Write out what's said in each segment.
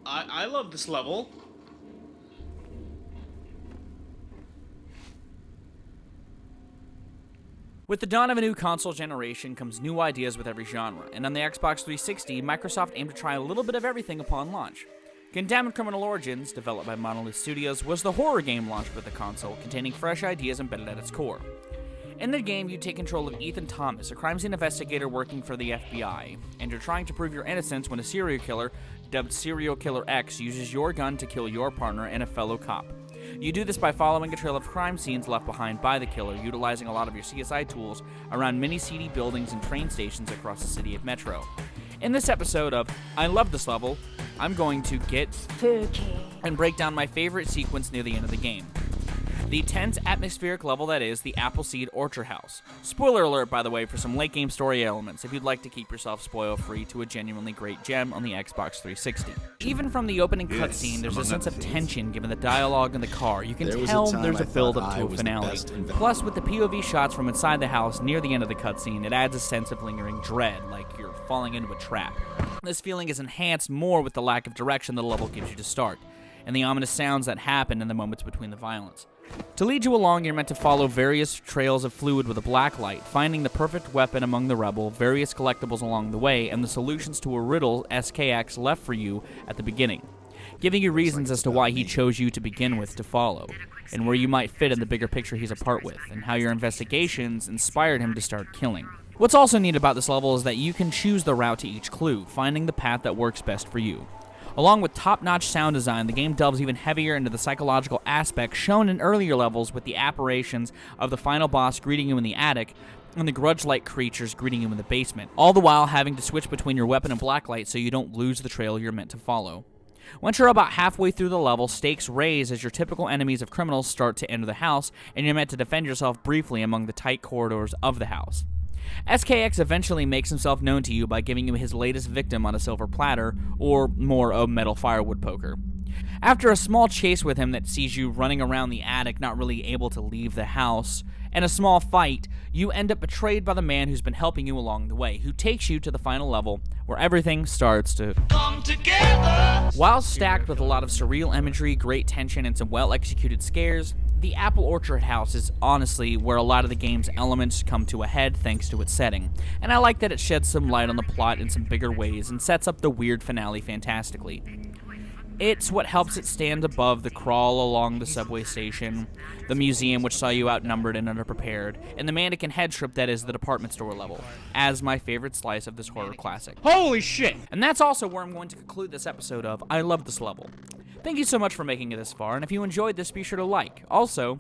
I love this level. With the dawn of a new console generation comes new ideas with every genre, and on the Xbox 360, Microsoft aimed to try a little bit of everything upon launch. Condemned Criminal Origins, developed by Monolith Studios, was the horror game launched with the console, containing fresh ideas embedded at its core. In the game, you take control of Ethan Thomas, a crime scene investigator working for the FBI, and you're trying to prove your innocence when a serial killer, dubbed Serial Killer X, uses your gun to kill your partner and a fellow cop. You do this by following a trail of crime scenes left behind by the killer, utilizing a lot of your CSI tools around many seedy buildings and train stations across the city of Metro. In this episode of I Love This Level, I'm going to get spooky and break down my favorite sequence near the end of the game. The tense atmospheric level that is the Appleseed Orchard House. Spoiler alert, by the way, for some late game story elements if you'd like to keep yourself spoil free to a genuinely great gem on the Xbox 360. Even from the opening cutscene, there's a sense of tension given the dialogue in the car. You can tell there's a build up to a finale. Plus, with the POV shots from inside the house near the end of the cutscene, it adds a sense of lingering dread, like you're falling into a trap. This feeling is enhanced more with the lack of direction the level gives you to start, and the ominous sounds that happen in the moments between the violence. To lead you along, you're meant to follow various trails of fluid with a black light, finding the perfect weapon among the rebel, various collectibles along the way, and the solutions to a riddle SKX left for you at the beginning, giving you reasons as to why he chose you to begin with to follow, and where you might fit in the bigger picture he's a part with, and how your investigations inspired him to start killing. What's also neat about this level is that you can choose the route to each clue, finding the path that works best for you. Along with top-notch sound design, the game delves even heavier into the psychological aspects shown in earlier levels with the apparitions of the final boss greeting you in the attic and the grudge-like creatures greeting you in the basement, all the while having to switch between your weapon and blacklight so you don't lose the trail you're meant to follow. Once you're about halfway through the level, stakes raise as your typical enemies of criminals start to enter the house, and you're meant to defend yourself briefly among the tight corridors of the house. SKX eventually makes himself known to you by giving you his latest victim on a silver platter, or more, a metal firewood poker. After a small chase with him that sees you running around the attic, not really able to leave the house, and a small fight, you end up betrayed by the man who's been helping you along the way, who takes you to the final level, where everything starts to come together. While stacked with a lot of surreal imagery, great tension, and some well-executed scares, the Apple Orchard House is honestly where a lot of the game's elements come to a head thanks to its setting, and I like that it sheds some light on the plot in some bigger ways and sets up the weird finale fantastically. It's what helps it stand above the crawl along the subway station, the museum which saw you outnumbered and underprepared, and the mannequin head strip that is the department store level, as my favorite slice of this horror classic. Holy shit! And that's also where I'm going to conclude this episode of I Love This Level. Thank you so much for making it this far, and if you enjoyed this, be sure to like. Also,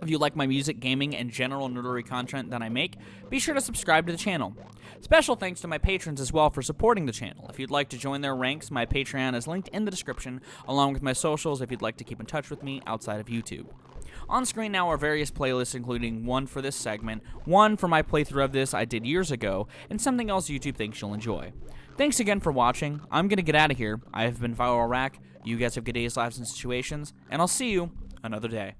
if you like my music, gaming, and general nerdery content that I make, be sure to subscribe to the channel. Special thanks to my patrons as well for supporting the channel. If you'd like to join their ranks, my Patreon is linked in the description, along with my socials if you'd like to keep in touch with me outside of YouTube. On screen now are various playlists, including one for this segment, one for my playthrough of this I did years ago, and something else YouTube thinks you'll enjoy. Thanks again for watching. I'm gonna get out of here. I have been Viral Rack. You guys have good days, lives, and situations, and I'll see you another day.